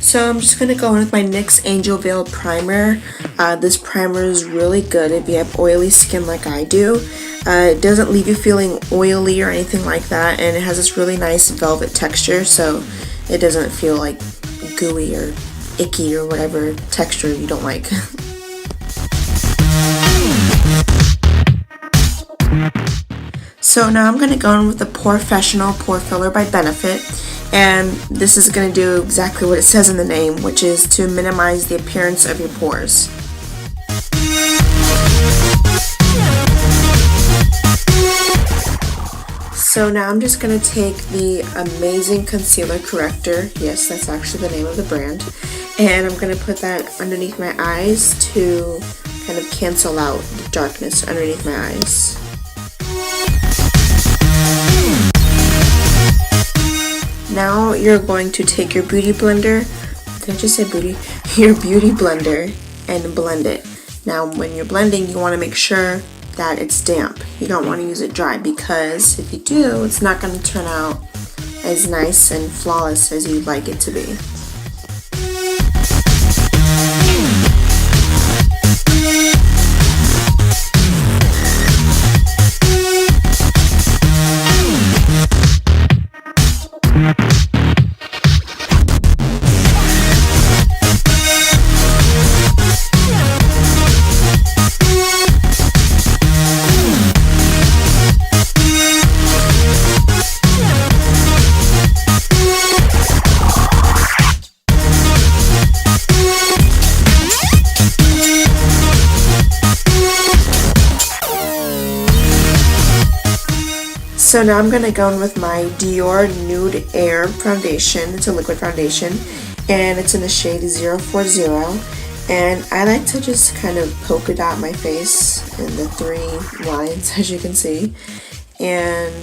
So I'm just going to go in with my NYX Angel Veil Primer. This primer is really good if you have oily skin like I do. It doesn't leave you feeling oily or anything like that, and it has this really nice velvet texture, so it doesn't feel like gooey or icky or whatever texture you don't like. So now I'm going to go in with the Porefessional Pore Filler by Benefit, and this is going to do exactly what it says in the name, which is to minimize the appearance of your pores. So now I'm just going to take the Amazing Concealer Corrector, yes, that's actually the name of the brand, and I'm going to put that underneath my eyes to kind of cancel out the darkness underneath my eyes. Now you're going to take your beauty blender, did I just say booty? Your beauty blender and blend it. Now when you're blending, you want to make sure that it's damp. You don't want to use it dry, because if you do, it's not going to turn out as nice and flawless as you'd like it to be. So now I'm going to go in with my Dior Nude Air foundation. It's a liquid foundation, and it's in the shade 040, and I like to just kind of polka dot my face in the 3 lines, as you can see. And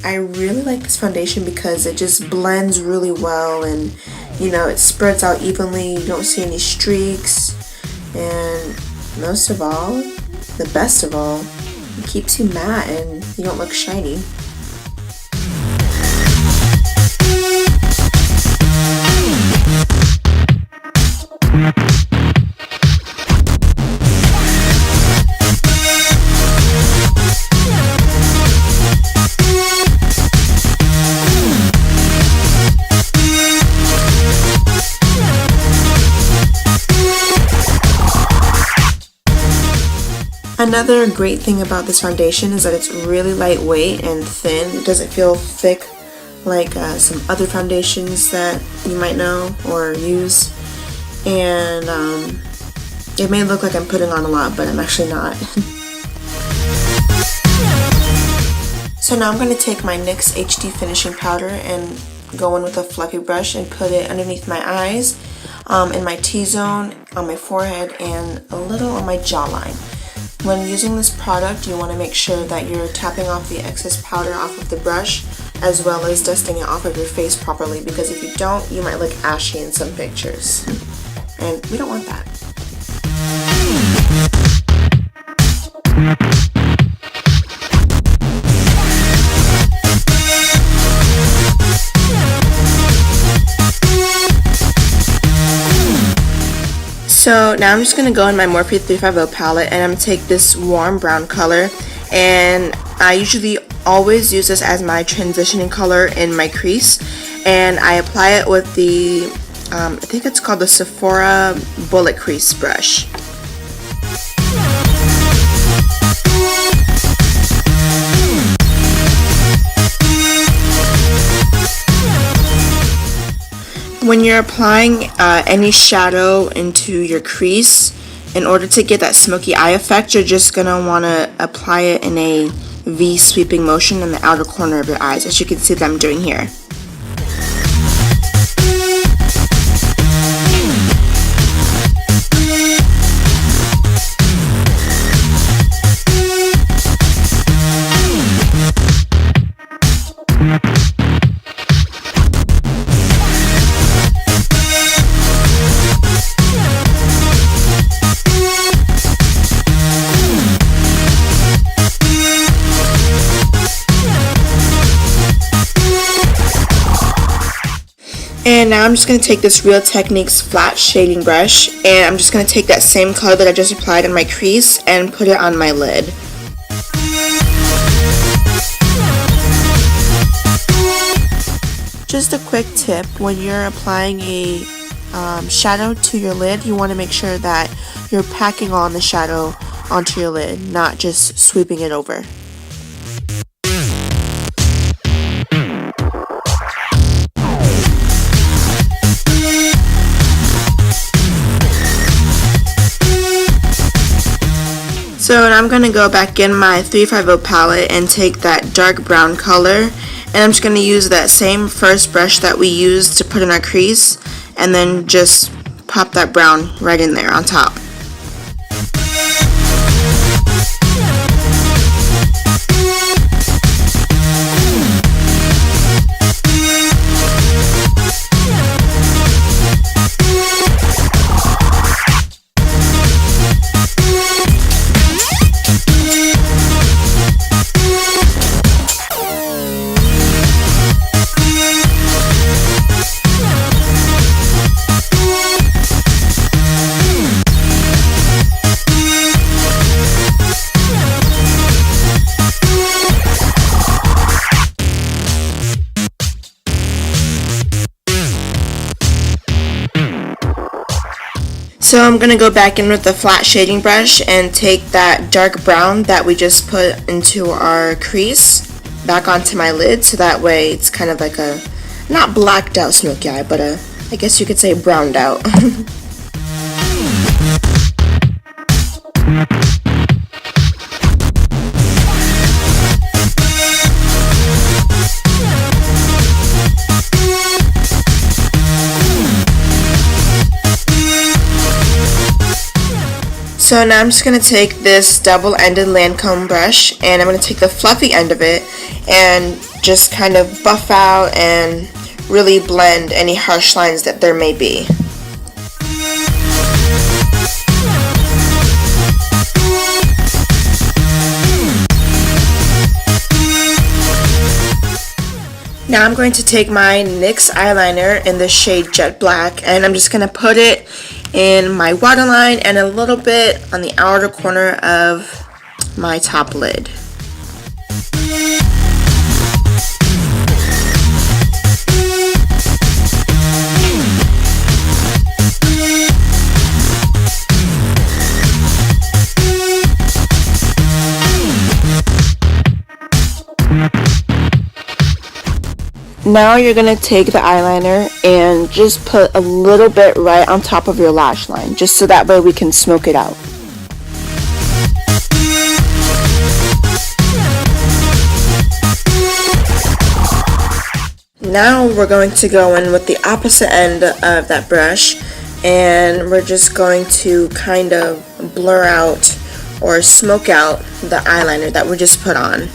I really like this foundation because it just blends really well, and you know, it spreads out evenly. You don't see any streaks, and most of all, the best of all, it keeps you matte and you don't look shiny. Another great thing about this foundation is that it's really lightweight and thin. It doesn't feel thick like some other foundations that you might know or use. And it may look like I'm putting on a lot, but I'm actually not. So now I'm going to take my NYX HD Finishing Powder and go in with a fluffy brush and put it underneath my eyes, in my T-zone, on my forehead, and a little on my jawline. When using this product, you want to make sure that you're tapping off the excess powder off of the brush, as well as dusting it off of your face properly, because if you don't, you might look ashy in some pictures. And we don't want that. So now I'm just going to go in my Morphe 350 palette, and I'm going to take this warm brown color, and I usually always use this as my transitioning color in my crease, and I apply it with the, I think it's called the Sephora Bullet Crease brush. When you're applying any shadow into your crease, in order to get that smoky eye effect, you're just going to want to apply it in a V sweeping motion in the outer corner of your eyes, as you can see that I'm doing here. And now I'm just going to take this Real Techniques flat shading brush, and I'm just going to take that same color that I just applied in my crease and put it on my lid. Just a quick tip, when you're applying a shadow to your lid, you want to make sure that you're packing on the shadow onto your lid, not just sweeping it over. So now I'm going to go back in my 350 palette and take that dark brown color, and I'm just going to use that same first brush that we used to put in our crease, and then just pop that brown right in there on top. So I'm going to go back in with the flat shading brush and take that dark brown that we just put into our crease back onto my lid, so that way it's kind of like a, not blacked out smoky eye, but I guess you could say browned out. So now I'm just going to take this double-ended Lancome brush, and I'm going to take the fluffy end of it and just kind of buff out and really blend any harsh lines that there may be. Now I'm going to take my NYX eyeliner in the shade Jet Black, and I'm just going to put it in my waterline and a little bit on the outer corner of my top lid. Now you're going to take the eyeliner and just put a little bit right on top of your lash line, just so that way we can smoke it out. Now we're going to go in with the opposite end of that brush, and we're just going to kind of blur out or smoke out the eyeliner that we just put on.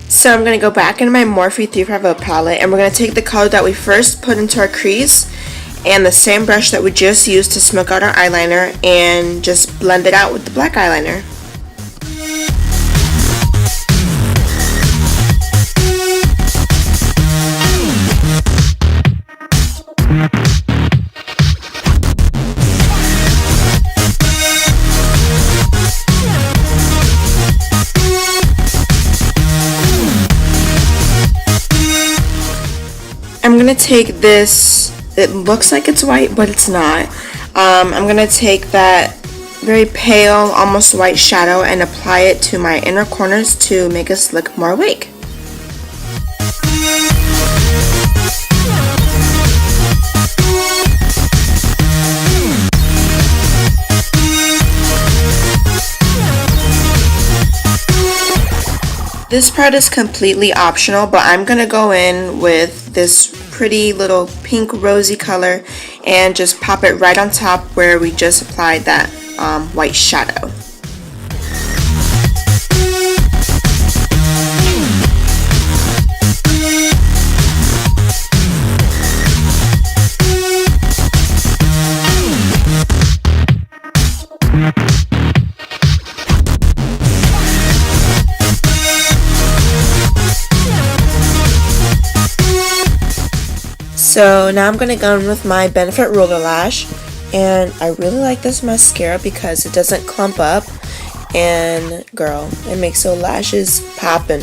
So I'm going to go back into my Morphe 350 palette, and we're going to take the color that we first put into our crease and the same brush that we just used to smoke out our eyeliner and just blend it out with the black eyeliner. I'm going to take this, it looks like it's white, but it's not. I'm going to take that very pale, almost white shadow and apply it to my inner corners to make us look more awake. This part is completely optional, but I'm going to go in with this pretty little pink rosy color and just pop it right on top where we just applied that white shadow. So now I'm going to go in with my Benefit Roller Lash, and I really like this mascara because it doesn't clump up, and girl, it makes those lashes poppin'.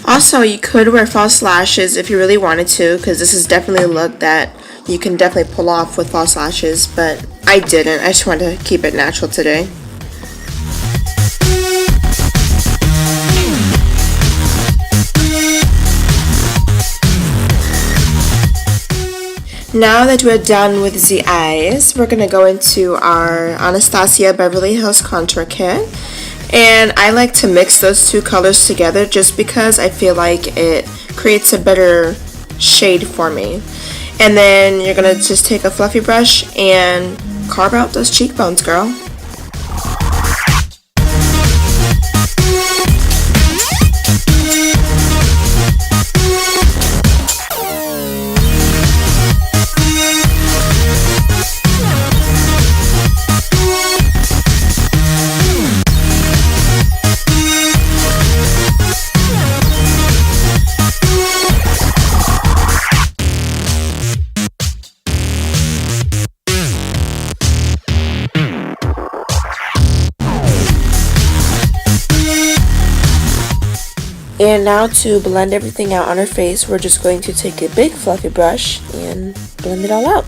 Also, you could wear false lashes if you really wanted to, because this is definitely a look that you can definitely pull off with false lashes, but I didn't. I just wanted to keep it natural today. Now that we're done with the eyes, we're going to go into our Anastasia Beverly Hills Contour Kit. And I like to mix those two colors together just because I feel like it creates a better shade for me. And then you're going to just take a fluffy brush and carve out those cheekbones, girl. And now to blend everything out on her face, we're just going to take a big fluffy brush and blend it all out.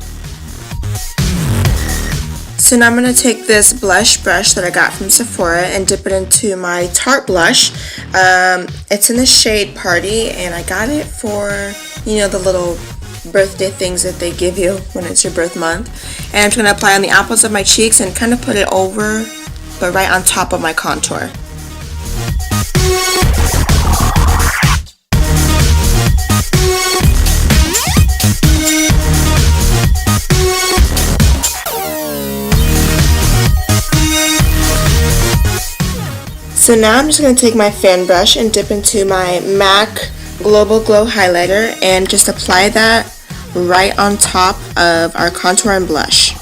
So now I'm going to take this blush brush that I got from Sephora and dip it into my Tarte blush. It's in the shade Party, and I got it for, you know, the little birthday things that they give you when it's your birth month. And I'm just going to apply on the apples of my cheeks and kind of put it over, but right on top of my contour. So now I'm just going to take my fan brush and dip into my MAC Global Glow Highlighter and just apply that right on top of our contour and blush.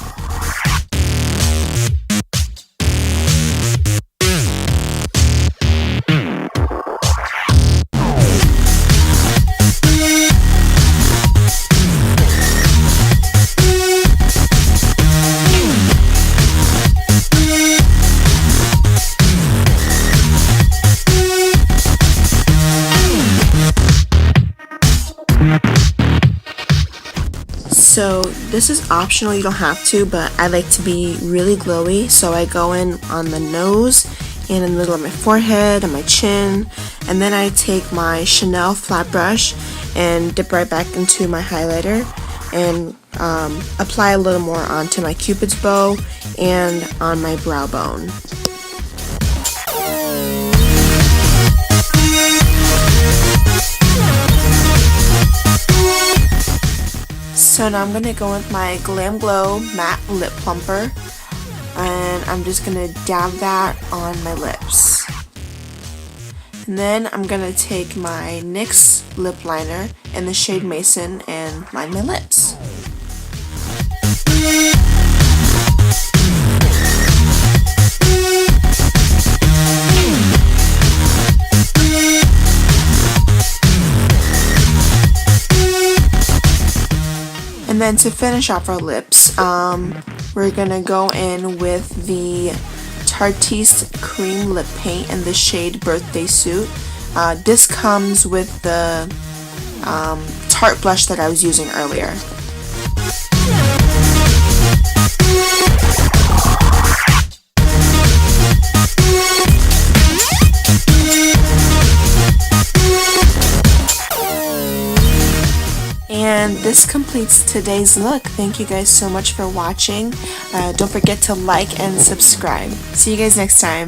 So this is optional, you don't have to, but I like to be really glowy, so I go in on the nose and in the middle of my forehead and my chin, and then I take my Chanel flat brush and dip right back into my highlighter and apply a little more onto my Cupid's bow and on my brow bone. So now I'm going to go with my Glam Glow Matte Lip Plumper, and I'm just going to dab that on my lips. And then I'm going to take my NYX lip liner in the shade Mason and line my lips. And then to finish off our lips, we're gonna go in with the Tarteist Cream Lip Paint in the shade Birthday Suit. This comes with the Tarte blush that I was using earlier. And this completes today's look. Thank you guys so much for watching. Don't forget to like and subscribe. See you guys next time.